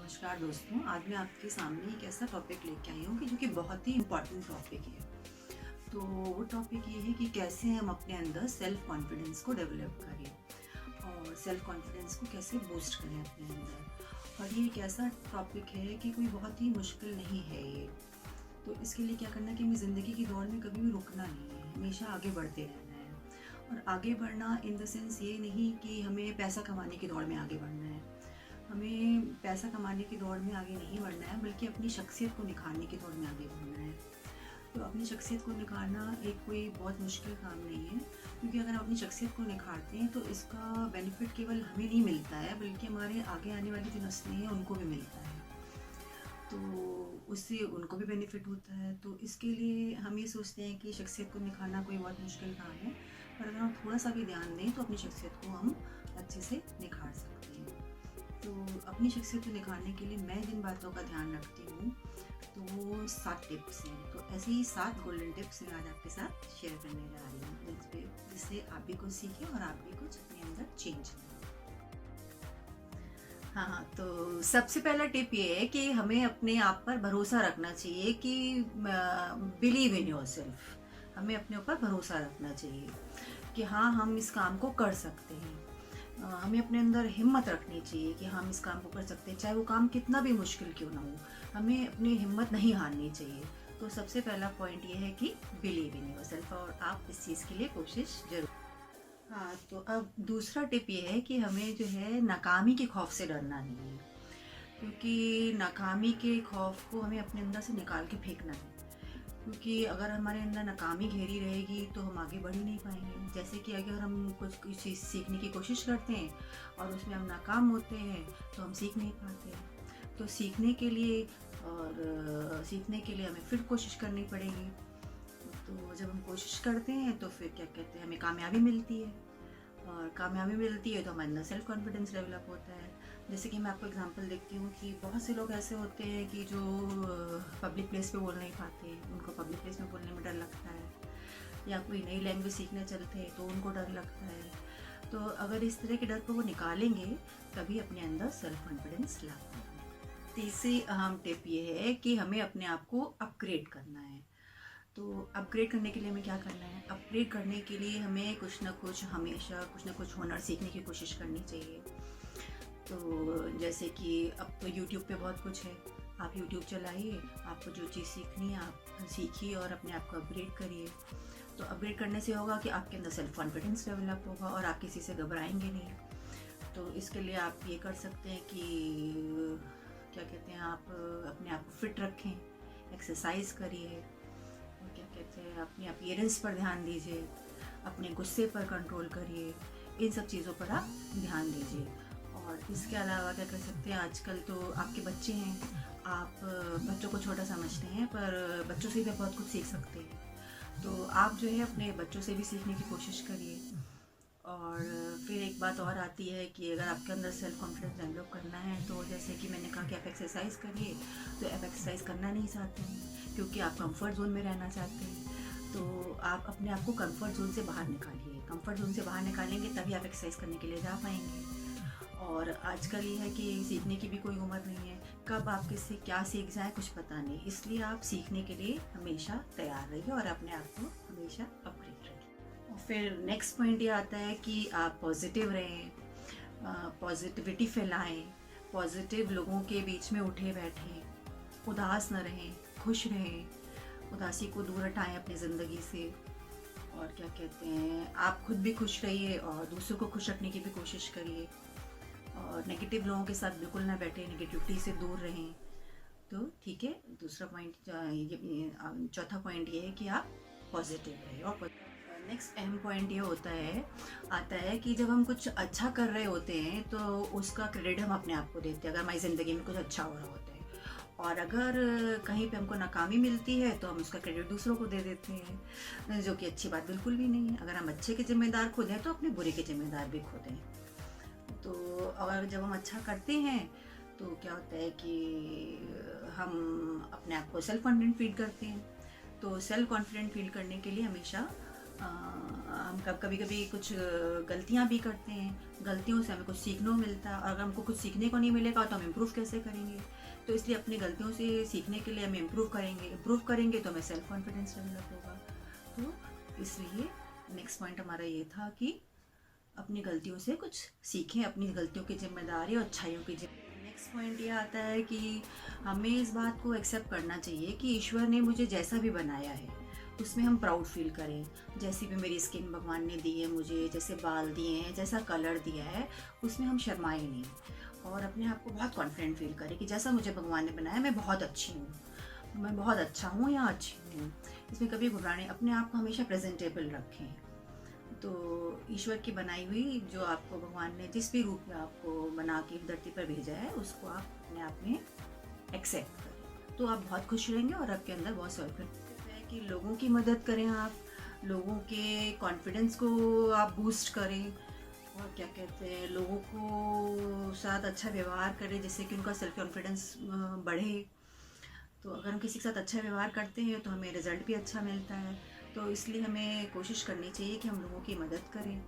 नमस्कार दोस्तों, आज मैं आपके सामने एक ऐसा टॉपिक लेके आई हूँ कि जो कि बहुत ही इम्पोर्टेंट टॉपिक है। तो वो टॉपिक ये है कि कैसे हम अपने अंदर सेल्फ कॉन्फिडेंस को डेवलप करें और सेल्फ कॉन्फिडेंस को कैसे बूस्ट करें अपने अंदर। और ये एक ऐसा टॉपिक है कि कोई बहुत ही मुश्किल नहीं है ये। तो इसके लिए क्या करना है कि हमें ज़िंदगी की दौड़ में कभी भी रुकना नहीं है, हमेशा आगे बढ़ते रहना है। और आगे बढ़ना इन द सेंस ये नहीं कि हमें पैसा कमाने की दौड़ में आगे बढ़ना है। हमें पैसा कमाने की दौड़ में आगे नहीं बढ़ना है, बल्कि अपनी शख्सियत को निखारने की दौड़ में आगे बढ़ना है। तो अपनी शख्सियत को निखारना एक कोई बहुत मुश्किल काम नहीं है, क्योंकि अगर हम अपनी शख्सियत को निखारते हैं तो इसका बेनिफिट केवल हमें नहीं मिलता है, बल्कि हमारे आगे आने वाली जो नस्लें हैं उनको भी मिलता है। तो उससे उनको भी बेनिफिट होता है। तो इसके लिए हम ये सोचते हैं कि शख्सियत को निखारना कोई बहुत मुश्किल काम है, पर अगर हम थोड़ा सा भी ध्यान दें तो अपनी शख्सियत को हम अच्छे से निखार सकते हैं। तो अपनी शख्सियत को निखारने के लिए मैं जिन बातों का ध्यान रखती हूँ तो वो 7 टिप्स हैं। तो ऐसे ही 7 गोल्डन टिप्स मैं आज आपके साथ शेयर करने जा रही हूँ, जिससे आप भी कुछ सीखें और आप भी कुछ अपने अंदर चेंज करें। हाँ, तो सबसे पहला टिप ये है कि हमें अपने आप पर भरोसा रखना चाहिए कि बिलीव इन योरसेल्फ। हमें अपने ऊपर भरोसा रखना चाहिए कि हाँ, हम इस काम को कर सकते हैं। हमें अपने अंदर हिम्मत रखनी चाहिए कि हम इस काम को कर सकते हैं, चाहे वो काम कितना भी मुश्किल क्यों ना हो। हमें अपनी हिम्मत नहीं हारनी चाहिए। तो सबसे पहला पॉइंट ये है कि बिलीव इन योरसेल्फ, और आप इस चीज़ के लिए कोशिश जरूर। हाँ, तो अब दूसरा टिप ये है कि हमें जो है नाकामी के खौफ से डरना नहीं है, क्योंकि नाकामी के खौफ को हमें अपने अंदर से निकाल के फेंकना है। क्योंकि अगर हमारे अंदर नाकामी घेरी रहेगी तो हम आगे बढ़ ही नहीं पाएंगे। जैसे कि अगर हम कुछ चीज़ सीखने की कोशिश करते हैं और उसमें हम नाकाम होते हैं तो हम सीख नहीं पाते। तो सीखने के लिए हमें फिर कोशिश करनी पड़ेगी। तो जब हम कोशिश करते हैं तो फिर क्या कहते हैं, हमें कामयाबी मिलती है, और कामयाबी मिलती है तो हमारे अंदर सेल्फ कॉन्फिडेंस डेवलप होता है। जैसे कि मैं आपको एग्जांपल देखती हूँ कि बहुत से लोग ऐसे होते हैं कि जो पब्लिक प्लेस पे बोल नहीं पाते, उनको पब्लिक प्लेस में बोलने में डर लगता है, या कोई नई लैंग्वेज सीखने चलते हैं तो उनको डर लगता है। तो अगर इस तरह के डर को वो निकालेंगे तभी अपने अंदर सेल्फ कॉन्फिडेंस ला पाएंगे। तीसरी अहम टिप ये है कि हमें अपने आप को अपग्रेड करना है। तो अपग्रेड करने के लिए हमें क्या करना है? अपग्रेड करने के लिए हमें कुछ ना कुछ, हमेशा कुछ ना कुछ हुनर सीखने की कोशिश करनी चाहिए। तो जैसे कि अब तो यूट्यूब पे बहुत कुछ है, आप यूट्यूब चलाइए, आपको जो चीज़ सीखनी है आप सीखिए और अपने आप को अपग्रेड करिए। तो अपग्रेड करने से होगा कि आपके अंदर सेल्फ कॉन्फिडेंस डेवलप होगा और आप किसी से घबराएंगे नहीं। तो इसके लिए आप ये कर सकते हैं कि क्या कहते हैं, आप अपने आप को फिट रखें, एक्सरसाइज करिए, और क्या कहते हैं, अपनी अपीयरेंस पर ध्यान दीजिए, अपने गुस्से पर कंट्रोल करिए। इन सब चीज़ों पर आप ध्यान दीजिए। और इसके अलावा क्या कर सकते हैं, आजकल तो आपके बच्चे हैं, आप बच्चों को छोटा समझते हैं, पर बच्चों से भी बहुत कुछ सीख सकते हैं। तो आप जो है अपने बच्चों से भी सीखने की कोशिश करिए। और फिर एक बात और आती है कि अगर आपके अंदर सेल्फ कॉन्फिडेंस डेवलप करना है तो जैसे कि मैंने कहा कि आप एक्सरसाइज करिए। तो आप एक्सरसाइज करना नहीं चाहते हैं क्योंकि आप कंफर्ट जोन में रहना चाहते हैं, तो आप अपने आप को कंफर्ट जोन से बाहर निकालिए। कंफर्ट जोन से बाहर निकालेंगे तभी आप एक्सरसाइज करने के लिए जा पाएंगे। और आजकल ये है कि सीखने की भी कोई उम्र नहीं है, कब आप किससे क्या सीख जाए कुछ पता नहीं, इसलिए आप सीखने के लिए हमेशा तैयार रहिए और अपने आप को हमेशा अपग्रेड रखिए। और फिर नेक्स्ट पॉइंट ये आता है कि आप पॉजिटिव रहें, पॉजिटिविटी फैलाएं, पॉजिटिव लोगों के बीच में उठे बैठें, उदास न रहें, खुश रहें, उदासी को दूर हटाएं अपनी ज़िंदगी से। और क्या कहते हैं, आप खुद भी खुश रहिए और दूसरों को खुश रखने की भी कोशिश करिए। और नेगेटिव लोगों के साथ बिल्कुल ना बैठे, नेगेटिविटी से दूर रहें। तो ठीक है, दूसरा पॉइंट, चौथा पॉइंट ये है कि आप पॉजिटिव रहें। और नेक्स्ट अहम पॉइंट ये आता है कि जब हम कुछ अच्छा कर रहे होते हैं तो उसका क्रेडिट हम अपने आप को देते हैं, अगर हमारी ज़िंदगी में कुछ अच्छा हो रहा होता है। और अगर कहीं पे हमको नाकामी मिलती है तो हम उसका क्रेडिट दूसरों को दे देते हैं, जो कि अच्छी बात बिल्कुल भी नहीं है। अगर हम अच्छे के जिम्मेदार खुद हैं तो अपने बुरे के जिम्मेदार भी खुद हैं। तो अगर जब हम अच्छा करते हैं तो क्या होता है कि हम अपने आप को सेल्फ कॉन्फिडेंट फील करते हैं। तो सेल्फ कॉन्फिडेंट फील करने के लिए हमेशा हम कभी कभी कुछ गलतियाँ भी करते हैं, गलतियों से हमें कुछ सीखने मिलता है, और अगर हमको कुछ सीखने को नहीं मिलेगा तो हम इम्प्रूव कैसे करेंगे। तो इसलिए अपनी गलतियों से सीखने के लिए हम इम्प्रूव करेंगे तो हमें सेल्फ कॉन्फिडेंस डेवलप होगा। तो इसलिए नेक्स्ट पॉइंट हमारा ये था कि अपनी गलतियों से कुछ सीखें, अपनी गलतियों की जिम्मेदारी और अच्छाइयों की जिम्मेदारी। नेक्स्ट पॉइंट ये आता है कि हमें इस बात को एक्सेप्ट करना चाहिए कि ईश्वर ने मुझे जैसा भी बनाया है उसमें हम प्राउड फील करें। जैसी भी मेरी स्किन भगवान ने दी है मुझे, जैसे बाल दिए हैं, जैसा कलर दिया है, उसमें हम शर्माएं नहीं, और अपने आप को बहुत कॉन्फिडेंट फील करें कि जैसा मुझे भगवान ने बनाया मैं बहुत अच्छी हूँ, मैं बहुत अच्छा हूँ या अच्छी हूँ। इसमें कभी घबराने, अपने आप को हमेशा प्रेजेंटेबल रखें। तो ईश्वर की बनाई हुई जो आपको भगवान ने जिस भी रूप में आपको बना के धरती पर भेजा है उसको आप अपने आप में एक्सेप्ट करें, तो आप बहुत खुश रहेंगे और आपके अंदर बहुत सेल्फ है कि लोगों की मदद करें, आप लोगों के कॉन्फिडेंस को आप बूस्ट करें, और क्या कहते हैं, लोगों को साथ अच्छा व्यवहार करें जिससे कि उनका सेल्फ कॉन्फिडेंस बढ़े। तो अगर हम किसी के साथ अच्छा व्यवहार करते हैं तो हमें रिज़ल्ट भी अच्छा मिलता है। तो इसलिए हमें कोशिश करनी चाहिए कि हम लोगों की मदद करें।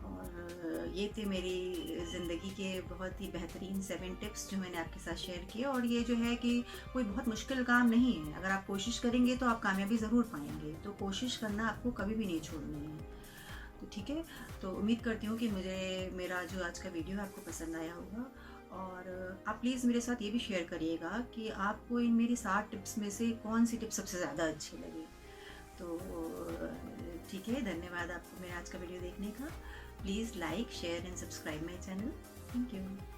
और ये थे मेरी ज़िंदगी के बहुत ही बेहतरीन 7 टिप्स जो मैंने आपके साथ शेयर किए। और ये जो है कि कोई बहुत मुश्किल काम नहीं है, अगर आप कोशिश करेंगे तो आप कामयाबी ज़रूर पाएंगे। तो कोशिश करना आपको कभी भी नहीं छोड़नी है। तो ठीक है, तो उम्मीद करती हूँ कि मुझे मेरा जो आज का वीडियो है आपको पसंद आया होगा। और आप प्लीज़ मेरे साथ ये भी शेयर करिएगा कि आपको इन मेरी 7 टिप्स में से कौन सी टिप सबसे ज़्यादा अच्छी लगी। तो ठीक है, धन्यवाद आपको मेरा आज का वीडियो देखने का। Please like, share and subscribe my channel. Thank you.